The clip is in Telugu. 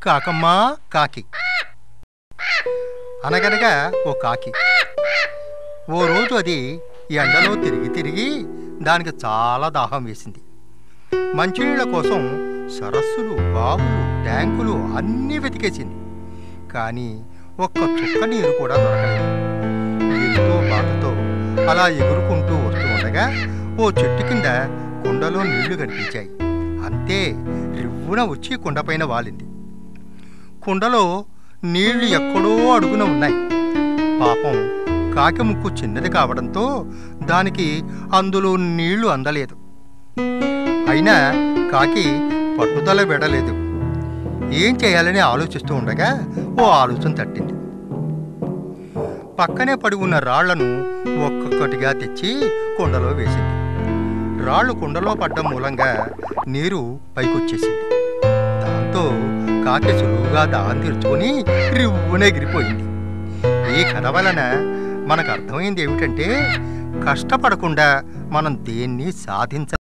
కాకమ్మ కాకి. అనగనగా ఓ కాకి. ఓ రోజు అది ఎండలో తిరిగి తిరిగి దానికి చాలా దాహం వేసింది. మంచినీళ్ళ కోసం సరస్సులు, బావులు, ట్యాంకులు అన్నీ వెతికేసింది. కానీ ఒక్క చుక్క నీరు కూడా దొరకలేదు. ఎంతో బాధతో అలా ఎగురుకుంటూ వస్తూ ఉండగా ఓ చెట్టు కింద కుండలో నీళ్లు కనిపించాయి. అంతే, రివ్వున వచ్చి కుండపైన వాలింది. కుండలో నీళ్లు ఎక్కడో అడుగున ఉన్నాయి. పాపం కాకి ముక్కు చిన్నది కావడంతో దానికి అందులో నీళ్లు అందలేదు. అయినా కాకి పట్టుదల విడలేదు. ఏం చేయాలని ఆలోచిస్తూ ఉండగా ఓ ఆలోచన తట్టింది. పక్కనే పడి ఉన్న రాళ్లను ఒక్కొక్కటిగా తెచ్చి కుండలో వేసింది. రాళ్లు కుండలో పడ్డం మూలంగా నీరు పైకొచ్చేసింది. దాంతో కాకి సులువుగా దాహం తీర్చుకొని రివ్వున ఎగిరిపోయింది. ఈ కథ వలన మనకు అర్థమైంది ఏమిటంటే, కష్టపడకుండా మనం దేన్ని సాధించ